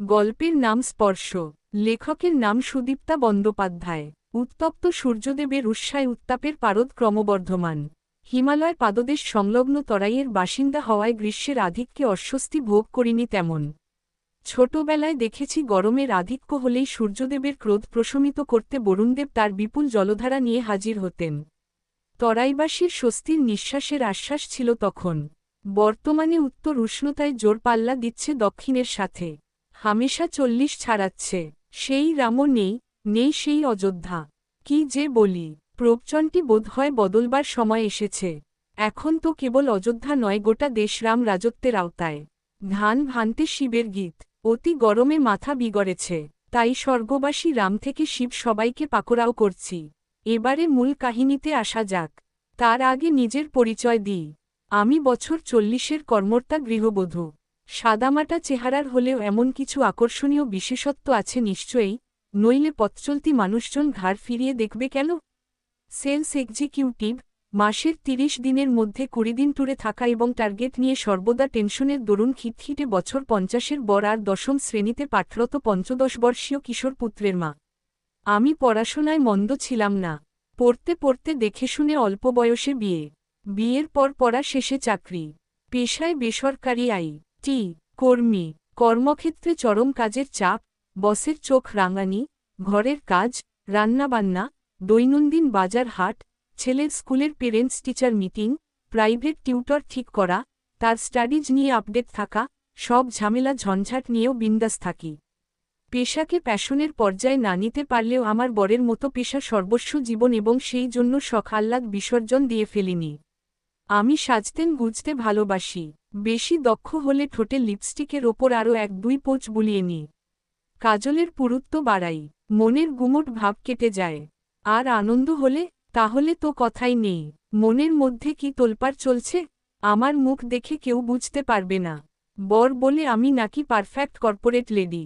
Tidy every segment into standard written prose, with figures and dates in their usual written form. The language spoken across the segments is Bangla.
গল্পের নাম স্পর্শ। লেখকের নাম সুদীপ্তা বন্দ্যোপাধ্যায়। উত্তপ্ত সূর্যদেবের উৎসায় উত্তাপের পারদ ক্রমবর্ধমান। হিমালয় পাদদেশ সংলগ্ন তরাইয়ের বাসিন্দা হওয়ায় গ্রীষ্মের আধিক্যে অস্বস্তি ভোগ করিনি তেমন। ছোটবেলায় দেখেছি গরমের আধিক্য হলেই সূর্যদেবের ক্রোধ প্রশমিত করতে বরুণদেব তার বিপুল জলধারা নিয়ে হাজির হতেন। তরাইবাসীর স্বস্তির নিঃশ্বাসের আশ্বাস ছিল তখন। বর্তমানে উত্তর উষ্ণতায় জোর পাল্লা দিচ্ছে দক্ষিণের সাথে। হামেশা 40 ছাড়াচ্ছে। সেই রামও নেই, নেই সেই অযোধ্যা। কি যে বলি, প্রবচনটি বোধহয় বদলবার সময় এসেছে। এখন তো কেবল অযোধ্যা নয়, গোটা দেশ রাম রাজত্বের আওতায়। ধান ভান্তে শিবের গীত। অতি গরমে মাথা বিগড়েছে, তাই স্বর্গবাসী রাম থেকে শিব সবাইকে পাকড়াও করছি। এবারে মূল কাহিনীতে আসা যাক। তার আগে নিজের পরিচয় দিই। আমি বছর 40-এর কর্মর্তা গৃহবধূ। সাদামাটা চেহারার হলেও এমন কিছু আকর্ষণীয় বিশেষত্ব আছে নিশ্চয়ই, নইলে পথচলতি মানুষজন ঘাড় ফিরিয়ে দেখবে কেন? সেলস এক্সিকিউটিভ, মাসের 30 দিনের মধ্যে 20 দিন ট্যুরে থাকা এবং টার্গেট নিয়ে সর্বদা টেনশনের দরুন খিটখিটে বছর 50-এর বর আর 10ম শ্রেণীতে পাঠরত 15-বর্ষীয় কিশোর পুত্রের মা। আমি পড়াশোনায় মন্দ ছিলাম না। পড়তে পড়তে দেখে শুনে অল্প বয়সে বিয়ে। বিয়ের পর পড়া শেষে চাকরি। পেশায় বেসরকারি আই.টি. কর্মী। কর্মক্ষেত্রে চরম কাজের চাপ, বসের চোখ রাঙানি, ঘরের কাজ, রান্নাবান্না, দৈনন্দিন বাজার হাট, ছেলের স্কুলের parents teacher meeting, private tutor ঠিক করা, তার স্টাডিজ নিয়ে আপডেট থাকা, সব ঝামেলা ঝঞ্ঝাট নিয়েও বিন্দাস থাকি। পেশাকে প্যাশনের পর্যায়ে না নিতে পারলেও আমার বরের মতো পেশা সর্বস্ব জীবন, এবং সেই জন্য শখ আহ্লাদ বিসর্জন দিয়ে ফেলিনি। আমি সাজতেন গুজতে ভালোবাসি। বেশি দক্ষ হলে ঠোঁটে লিপস্টিকের ওপর আরও 1-2 পোঁচ বুলিয়ে নিই। কাজলের পুরুত্ব বাড়াই। মনের গুমোট ভাব কেটে যায়। আর আনন্দ হলে, তাহলে তো কথাই নেই। মনের মধ্যে কি তোলপাড় চলছে, আমার মুখ দেখে কেউ বুঝতে পারবে না। বর বলে আমি নাকি পারফেক্ট কর্পোরেট লেডি।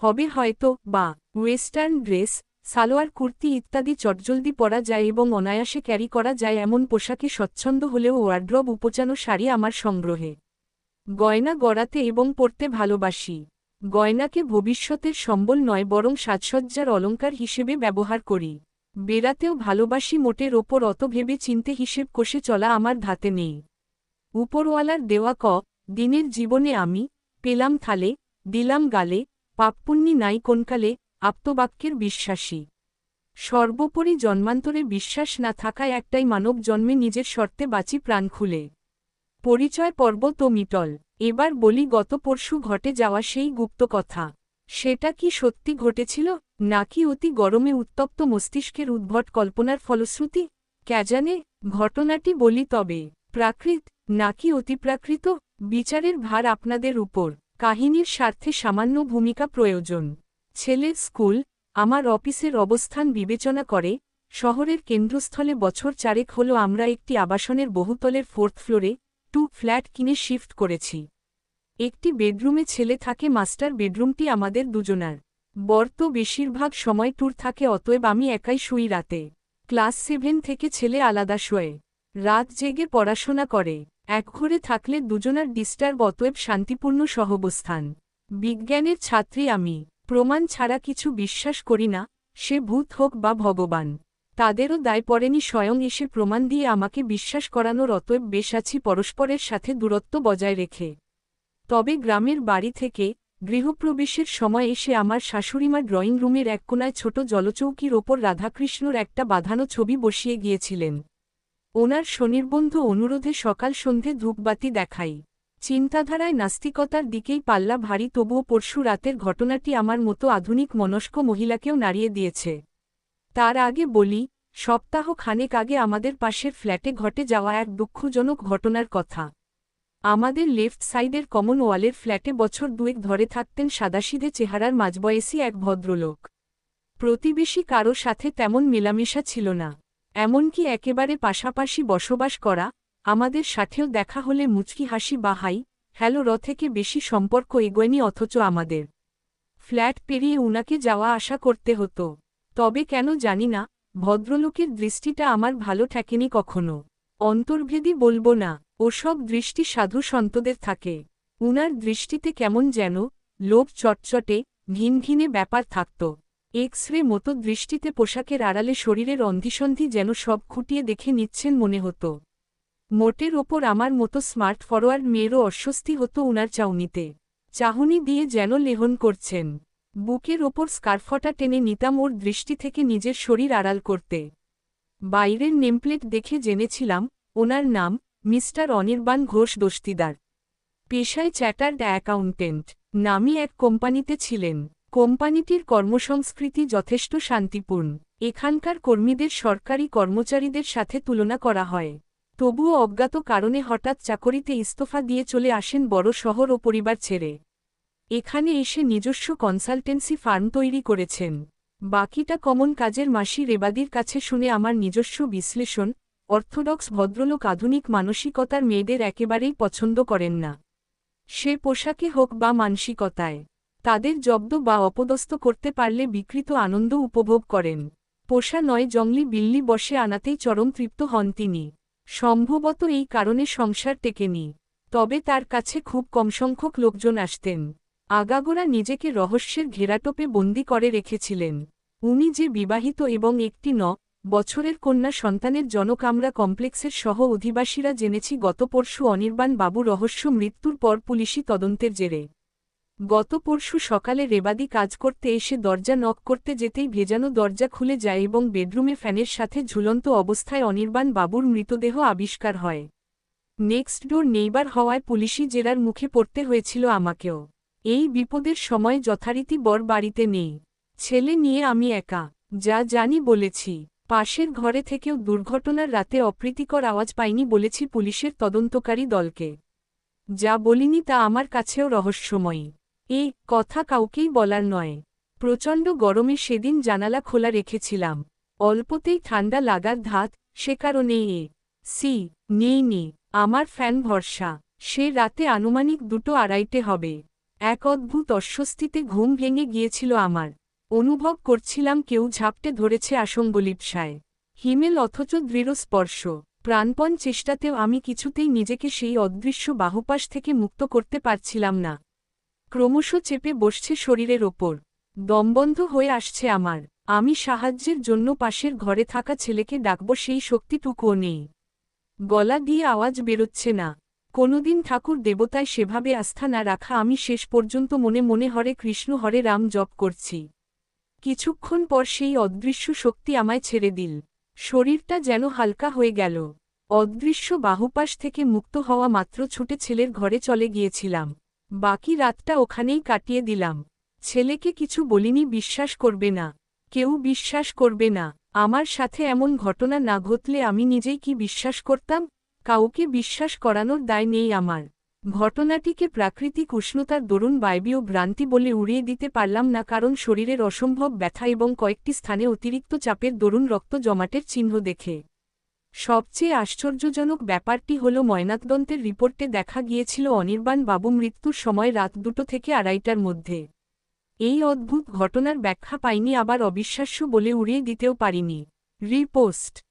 হবে হয়তো, বা ওয়েস্টার্ন ড্রেস, সালোয়ার কুর্তি ইত্যাদি চটজলদি পরা যায় এবং অনায়াসে ক্যারি করা যায় এমন পোশাকে স্বচ্ছন্দ হলেও ওয়ার্ড্রব উপচানো শাড়ি আমার সংগ্রহে। গয়না গড়াতে এবং পরতে ভালোবাসি। গয়নাকে ভবিষ্যতের সম্বল নয়, বরং সাজসজ্জার অলংকার হিসেবে ব্যবহার করি। বেড়াতেও ভালোবাসি। মোটের ওপর অত ভেবে চিনতে হিসেব কষে চলা আমার ধাতে নেই। উপরওয়ালার দেওয়া দিনের জীবনে আমি পেলাম থালে, দিলাম গালে, পাপপুণ্যি নাই কোনকালে, আপ্তবাক্যের বিশ্বাসী। সর্বোপরি জন্মান্তরে বিশ্বাস না থাকায় একটাই মানব জন্মে নিজের শর্তে বাঁচি প্রাণ খুলে। পরিচয় পর্ব তো মিটল। এবার বলি গত পরশু ঘটে যাওয়া সেই গুপ্ত কথা। সেটা কি সত্যি ঘটেছিল, নাকি অতি গরমে উত্তপ্ত মস্তিষ্কের উদ্ভট কল্পনার ফলশ্রুতি? কে জানে। ঘটনাটি বলি তবে। প্রাকৃত, নাকি অতিপ্রাকৃত, বিচারের ভার আপনাদের উপর। কাহিনীর স্বার্থে সামান্য ভূমিকা প্রয়োজন। ছেলের স্কুল, আমার অফিসের অবস্থান বিবেচনা করে, শহরের কেন্দ্রস্থলে বছর 4 হলো আমরা একটি আবাসনের বহুতলের 4th ফ্লোরে 2 ফ্ল্যাট কিনে শিফট করেছি। একটি বেডরুমে ছেলে থাকে, মাস্টার বেডরুমটি আমাদের দুজনার। বর তো বেশিরভাগ সময় ট্যুর থাকে, অতএব আমি একাই শুই রাতে। ক্লাস 7 থেকে ছেলে আলাদা শোয়ে। রাত জেগে পড়াশোনা করে। এক ঘরে থাকলে দুজনার ডিস্টার্ব, অতএব শান্তিপূর্ণ সহাবস্থান। বিজ্ঞানের ছাত্রী আমি। প্রমাণ ছাড়া কিছু বিশ্বাস করি না, সে ভূত হোক বা ভগবান। তাদেরও দায় পড়েনি স্বয়ং এসে প্রমাণ দিয়ে আমাকে বিশ্বাস করানোর, অতএব বেশ আছি পরস্পরের সাথে দূরত্ব বজায় রেখে। তবে গ্রামের বাড়ি থেকে গৃহপ্রবেশের সময় এসে আমার শাশুড়িমা ড্রয়িং রুমের এক কোণায় ছোট জলচৌকির ওপর রাধাকৃষ্ণর একটা বাঁধানো ছবি বসিয়ে গিয়েছিলেন। ওনার স্বনির্বন্ধ অনুরোধে সকাল সন্ধে ধূপবাতি দেখাই। চিন্তাধারায় নাস্তিকতার দিকেই পাল্লা ভারী, তবুও পরশু রাতের ঘটনাটি আমার মতো আধুনিক মনস্ক মহিলাকেও নাড়িয়ে দিয়েছে। তার আগে বলি, সপ্তাহ খানেক আগে আমাদের পাশের ফ্ল্যাটে ঘটে যাওয়া এক দুঃখজনক ঘটনার কথা। আমাদের লেফট সাইডের কমন ওয়ালের ফ্ল্যাটে বছর 2 ধরে থাকতেন সাদাসিধে চেহারার মাঝবয়সী এক ভদ্রলোক। প্রতিবেশী কারো সাথে তেমন মেলামেশা ছিল না, এমনকি একেবারে পাশাপাশি বসবাস করা। আমাদের সাথেও দেখা হলে মুচকি হাসি বা হাই হ্যালো থেকে বেশি সম্পর্ক এগোয়নি, অথচ আমাদের ফ্ল্যাট পেরিয়ে উনাকে যাওয়া আসা করতে হতো। তবে কেন জানি না, ভদ্রলোকের দৃষ্টিটা আমার ভালো ঠেকেনি কখনো। অন্তর্ভেদী বলবো না, ওসব দৃষ্টি সাধু সন্তদের থাকে। উনার দৃষ্টিতে কেমন যেন লোভ চটচটে ঘিনঘিনে ব্যাপার থাকত। এক্স রে মতো দৃষ্টিতে পোশাকের আড়ালে শরীরের অন্ধিসন্ধি যেন সব খুঁটিয়ে দেখে নিচ্ছেন মনে হতো। মোটের ওপর আমার মতো স্মার্ট ফরওয়ার্ড মেয়েরও অস্বস্তি হতো উনার চাউনিতে। চাহনি দিয়ে যেন লেহন করছেন। বুকের ওপর স্কার্ফটা টেনে নিতাম ওর দৃষ্টি থেকে নিজের শরীর আড়াল করতে। বাইরের নেমপ্লেট দেখে জেনেছিলাম ওনার নাম মিস্টার অনির্বাণ ঘোষ দস্তিদার। পেশায় চ্যাটার্ড অ্যাকাউন্টেন্ট। নামী এক কোম্পানিতে ছিলেন। কোম্পানিটির কর্মসংস্কৃতি যথেষ্ট শান্তিপূর্ণ। এখানকার কর্মীদের সরকারি কর্মচারীদের সাথে তুলনা করা হয়। তবুও অজ্ঞাত কারণে হঠাৎ চাকরিতে ইস্তফা দিয়ে চলে আসেন বড় শহর ও পরিবার ছেড়ে। এখানে এসে নিজস্ব কনসালটেন্সি ফার্ম তৈরি করেছেন। বাকিটা কমন কাজের মাসি রেবাদির কাছে শুনে আমার নিজস্ব বিশ্লেষণ, অর্থোডক্স ভদ্রলোক আধুনিক মানসিকতার মেয়েদের একেবারেই পছন্দ করেন না। সে পোশাকে হোক বা মানসিকতায়। তাদের জব্দ বা অপদস্থ করতে পারলে বিকৃত আনন্দ উপভোগ করেন। পোষা নয় জংলি বিল্লি বসে আনাতেই চরম তৃপ্ত হন তিনি। সম্ভবত এই কারণে সংসার টেকেনি। তবে তার কাছে খুব কম সংখ্যক লোকজন আসতেন। আগাগোড়া নিজেকে রহস্যের ঘেরাটোপে বন্দি করে রেখেছিলেন। উনি যে বিবাহিত এবং একটি বছরের কন্যা সন্তানের জনক আমরা কমপ্লেক্সের সহ অধিবাসীরা জেনেছি গত পরশু অনির্বাণ বাবু রহস্য মৃত্যুর পর পুলিশি তদন্তের জেরে। গত পরশু সকালে রেবাদি কাজ করতে এসে দরজা নক করতে যেতেই ভেজানো দরজা খুলে যায় এবং বেডরুমে ফ্যানের সাথে ঝুলন্ত অবস্থায় অনির্বাণ বাবুর মৃতদেহ আবিষ্কার হয়। নেক্সট ডোর নেইবার হওয়ায় পুলিশি জেরার মুখে পড়তে হয়েছিল আমাকেও। এই বিপদের সময় যথারীতি বর বাড়িতে নেই। ছেলে নিয়ে আমি একা। যা জানি বলেছি। পাশের ঘরে থেকেও দুর্ঘটনার রাতে অপ্রীতিকর আওয়াজ পাইনি বলেছি পুলিশের তদন্তকারী দলকে। যা বলিনি তা আমার কাছেও রহস্যময়ী। এই কথা কাউকেই বলার নয়। প্রচণ্ড গরমে সেদিন জানালা খোলা রেখেছিলাম। অল্পতেই ঠান্ডা লাগার ধাত, সে কারণেই নেই আমার ফ্যান ভরসা। সে রাতে আনুমানিক 2-2:30 হবে। এক অদ্ভুত অস্বস্তিতে ঘুম ভেঙে গিয়েছিল আমার। অনুভব করছিলাম কেউ ঝাপটে ধরেছে আসঙ্গলিপ্সায়। হিমেল অথচ দৃঢ় স্পর্শ। প্রাণপণ চেষ্টাতেও আমি কিছুতেই নিজেকে সেই অদৃশ্য বাহুপাশ থেকে মুক্ত করতে পারছিলাম না। ক্রমশ চেপে বসছে শরীরের ওপর। দমবন্ধ হয়ে আসছে আমার। আমি সাহায্যের জন্য পাশের ঘরে থাকা ছেলেকে ডাকব সেই শক্তিটুকুও নেই। গলা দিয়ে আওয়াজ বেরোচ্ছে না। কোনোদিন ঠাকুর দেবতায় সেভাবে আস্থা না রাখা আমি শেষ পর্যন্ত মনে মনে হরে কৃষ্ণ হরে রাম জপ করছি। কিছুক্ষণ পর সেই অদৃশ্য শক্তি আমায় ছেড়ে দিল। শরীরটা যেন হালকা হয়ে গেল। অদৃশ্য বাহুপাশ থেকে মুক্ত হওয়া মাত্র ছুটে ছেলের ঘরে চলে গিয়েছিলাম। বাকি রাতটা ওখানেই কাটিয়ে দিলাম। ছেলেকে কিছু বলিনি, বিশ্বাস করবে না। কেউ বিশ্বাস করবে না। আমার সাথে এমন ঘটনা না ঘটলে আমি নিজেই কি বিশ্বাস করতাম? কাউকে বিশ্বাস করানোর দায় নেই আমার। ঘটনাটিকে প্রাকৃতিক উষ্ণতার দরুন বায়বীয় ভ্রান্তি বলে উড়িয়ে দিতে পারলাম না, কারণ শরীরের অসম্ভব ব্যথা এবং কয়েকটি স্থানে অতিরিক্ত চাপের দরুন রক্ত জমাটের চিহ্ন দেখে। সবচেয়ে আশ্চর্যজনক ব্যাপারটি হল ময়নাতদন্তের রিপোর্টে দেখা গিয়েছিল অনির্বাণ বাবু মৃত্যুর সময় রাত 2 থেকে 2:30টার মধ্যে। এই অদ্ভুত ঘটনার ব্যাখ্যা পাইনি, আবার অবিশ্বাস্য বলে উড়িয়ে দিতেও পারিনি। রিপোস্ট।